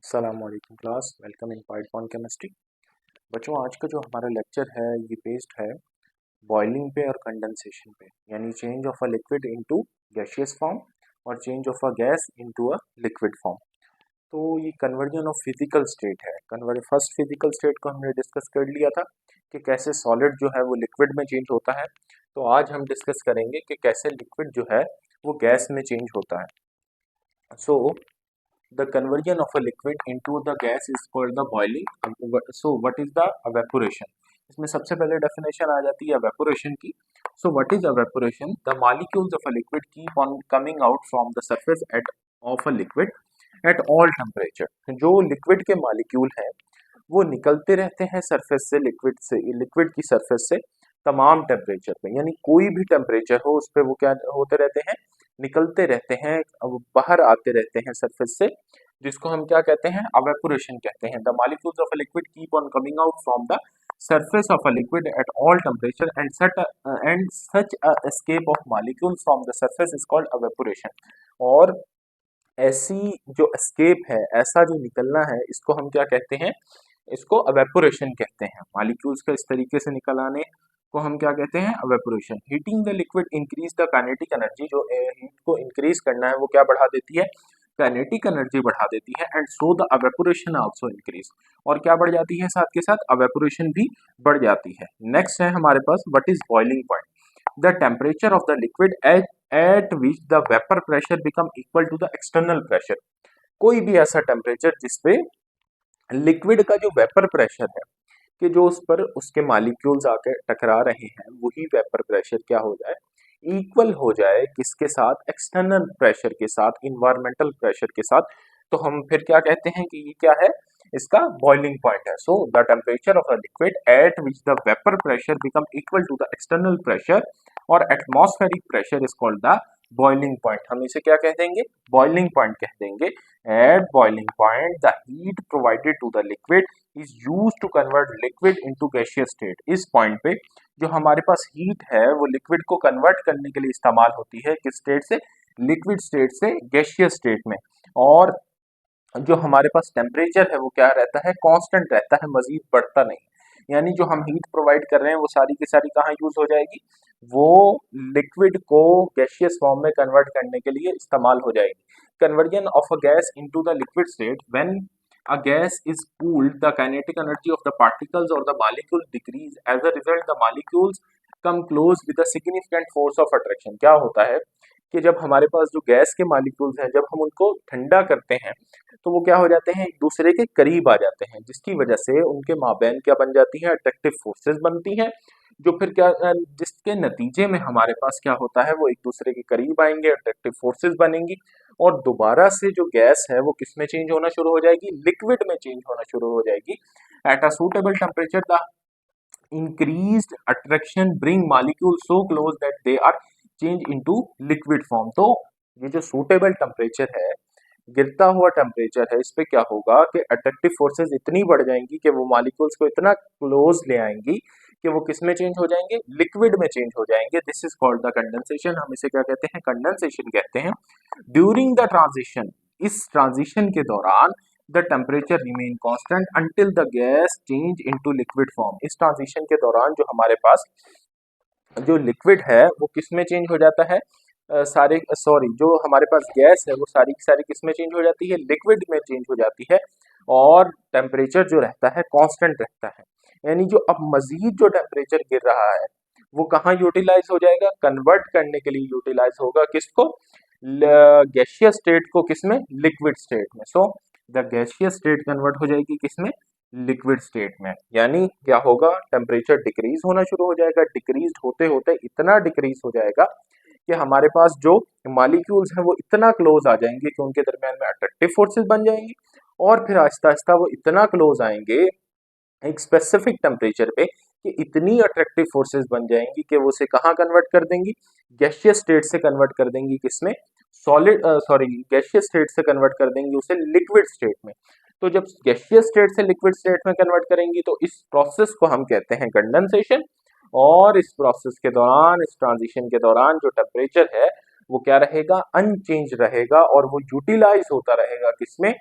अस्सलाम वालेकुम class, welcome in Python chemistry. बच्चों, आज का जो हमारा लेक्चर है ये बेस्ड है बॉइलिंग पे और कंडेंसेशन पे, यानी change of a liquid into gaseous form और change of a gas into a liquid form. तो ये कन्वर्जन ऑफ फिजिकल स्टेट है। फर्स्ट फिजिकल स्टेट को हमने डिस्कस कर लिया था कि कैसे सॉलिड जो है वो लिक्विड में चेंज होता है। तो आज हम डिस्कस करेंगे कि कैसे लिक्विड जो है वो गैस में चेंज होता है। सो the conversion of a liquid into the gas is called the boiling. So what is the evaporation? इसमें सबसे पहले डेफिनेशन आ जाती है evaporation की। So what is evaporation? The molecules of a liquid keep on coming out from the surface of a liquid at all temperature. जो liquid के molecule हैं वो निकलते रहते हैं सरफेस से, लिक्विड की सरफेस से तमाम टेम्परेचर पे, यानी कोई भी टेम्परेचर हो उस पे वो क्या होते रहते हैं, निकलते रहते हैं, अब बाहर आते रहते हैं सरफेस से, जिसको हम क्या कहते हैं, अवेपोरेशन कहते हैं। The molecules of a liquid keep on coming out from the surface of a liquid at all temperature and such a escape of molecules from the surface is called evaporation। और ऐसी जो escape है, ऐसा जो निकलना है, इसको हम क्या कहते हैं, इसको evaporation कहते हैं। मॉलिक्यूल्स का इस तरीके से निकल आने को हम क्या कहते हैं, evaporation। Heating the liquid increase the kinetic energy. जो हीट को इंक्रीज करना है वो क्या बढ़ा देती है, काइनेटिक एनर्जी बढ़ा देती है। And so the evaporation also increase, और क्या बढ़ जाती है, साथ के साथ evaporation भी बढ़ जाती है। नेक्स्ट है हमारे पास what is boiling point. The temperature of the liquid at which the vapor pressure become equal to the external pressure। कोई भी ऐसा टेम्परेचर जिसपे लिक्विड का जो वेपर प्रेशर है, कि जो उस पर उसके मॉलिक्यूल्स आकर टकरा रहे हैं, वही वेपर प्रेशर क्या हो जाए, इक्वल हो जाए किसके साथ, एक्सटर्नल प्रेशर के साथ, इन्वायरमेंटल प्रेशर के साथ। तो हम फिर क्या कहते हैं कि ये क्या है, इसका बॉइलिंग पॉइंट है। So the temperature of a liquid at which the vapour pressure become equal to the external pressure और atmospheric pressure is called the boiling point. हम इसे क्या कह देंगे, बॉइलिंग पॉइंट कह देंगे। At boiling point the heat provided to the liquid is use to convert liquid into gaseous state. इस point पे जो हमारे पास हीट है वो लिक्विड को कन्वर्ट करने के लिए इस्तेमाल होती है, किस स्टेट से, लिक्विड स्टेट से गैसियस स्टेट में। और जो हमारे पास टेम्परेचर है वो क्या रहता है, कांस्टेंट रहता है, मजीद बढ़ता नहीं। यानी जो हम हीट प्रोवाइड कर रहे हैं वो सारी की सारी कहाँ यूज हो जाएगी, वो लिक्विड को गैसियस फॉर्म में कन्वर्ट करने के लिए इस्तेमाल हो जाएगी। Conversion of a gas into the liquid state when a gas is cooled, the kinetic energy of the particles or the molecules decrease. As a result, the molecules come close with a significant force of attraction। क्या होता है कि जब हमारे पास जो gas के molecules हैं, जब हम उनको ठंडा करते हैं तो वो क्या हो जाते हैं, एक दूसरे के करीब आ जाते हैं, जिसकी वजह से उनके माबैन क्या बन जाती है, अट्रैक्टिव फोर्सेस बनती हैं। जो फिर क्या जिसके नतीजे में हमारे पास क्या होता है, वो एक दूसरे के करीब आएंगे, अट्रैक्टिव फोर्सेस बनेंगी, और दोबारा से जो गैस है वो किस में चेंज होना शुरू हो जाएगी, लिक्विड में चेंज होना शुरू हो जाएगी। At a suitable temperature the increased attraction bring molecules so close that they are change into liquid form। तो ये जो suitable टेम्परेचर है, गिरता हुआ टेम्परेचर है, इस पे क्या होगा कि अट्रैक्टिव फोर्सेस इतनी बढ़ जाएंगी कि वो मॉलिक्यूल्स को इतना क्लोज ले आएंगी कि वो किस में चेंज हो जाएंगे, लिक्विड में चेंज हो जाएंगे। This is called the condensation. हम इसे क्या कहते हैं, कंडेंसेशन कहते हैं। ड्यूरिंग द ट्रांजिशन, इस ट्रांजिशन के दौरान the temperature remain constant until the gas change into liquid form. इस ट्रांजिशन के दौरान जो हमारे पास जो लिक्विड है वो किस में चेंज हो जाता है, जो हमारे पास गैस है वो सारी की सारी किस में चेंज हो जाती है, लिक्विड में चेंज हो जाती है। और टेम्परेचर जो रहता है कांस्टेंट रहता है। यानी जो अब मजीद जो टेम्परेचर गिर रहा है वो कहाँ यूटिलाइज हो जाएगा, कन्वर्ट करने के लिए यूटिलाइज होगा, किसको, गैसियस स्टेट को, किसमें, लिक्विड स्टेट में। So the gaseous state convert हो जाएगी किसमें, लिक्विड स्टेट में। यानी क्या होगा, टेम्परेचर डिक्रीज होना शुरू हो जाएगा। डिक्रीज होते होते इतना डिक्रीज हो जाएगा कि हमारे पास जो मॉलिक्यूल्स हैं वो इतना क्लोज आ जाएंगे कि उनके दरमियान में अट्रैक्टिव फोर्सेस बन जाएंगी, और फिर आहिस्ता आहिस्ता वो इतना क्लोज आएंगे एक स्पेसिफिक टेम्परेचर पे कि इतनी अट्रैक्टिव फोर्सेस बन जाएंगी कि वो उसे कहाँ कन्वर्ट कर देंगी, गैसियस स्टेट से कन्वर्ट कर देंगी, किसमें, गैसियस स्टेट से कन्वर्ट कर देंगी उसे लिक्विड स्टेट में। तो जब गैसियस स्टेट से लिक्विड स्टेट में कन्वर्ट करेंगी तो इस प्रोसेस को हम कहते हैं कंडेंसेशन। और इस प्रोसेस के दौरान, इस ट्रांजिशन के दौरान जो टेम्परेचर है वो क्या रहेगा, अनचेंज रहेगा, और वो यूटिलाइज होता रहेगा किसमें,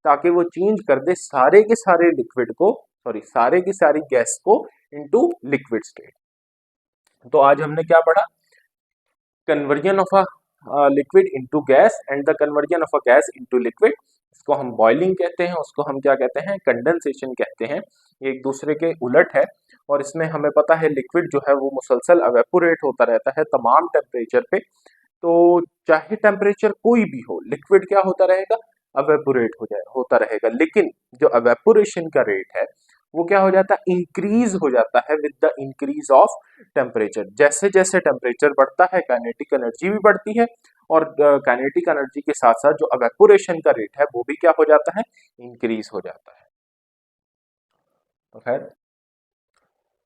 ताकि वो चेंज कर दे सारे के सारे लिक्विड को, सॉरी सारे की सारी गैस को इनटू लिक्विड स्टेट। तो आज हमने क्या पढ़ा? Conversion of a liquid into gas and the conversion of a gas into liquid. इसको हम बॉइलिंग कहते हैं, उसको हम क्या कहते हैं? कंडेंसेशन कहते हैं। ये एक दूसरे के उलट है और इसमें हमें पता है लिक्विड जो है वो मुसलसल एवेपोरेट होता रहता है तमाम टेम्परेचर पे। तो चाहे टेम्परेचर कोई भी हो, लिक्विड क्या होता रहेगा? एवेपोरेट होता रहेगा। लेकिन जो एवेपोरेशन का रेट है वो क्या हो जाता है? इंक्रीज हो जाता है with the increase of temperature. जैसे जैसे टेम्परेचर बढ़ता है काइनेटिक एनर्जी भी बढ़ती है और काइनेटिक एनर्जी के साथ साथ जो एवेपोरेशन का रेट है वो भी क्या हो जाता है? इंक्रीज हो जाता है। तो खैर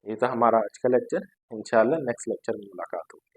ये था हमारा आज का लेक्चर। इंशाल्लाह नेक्स्ट लेक्चर में मुलाकात होगी।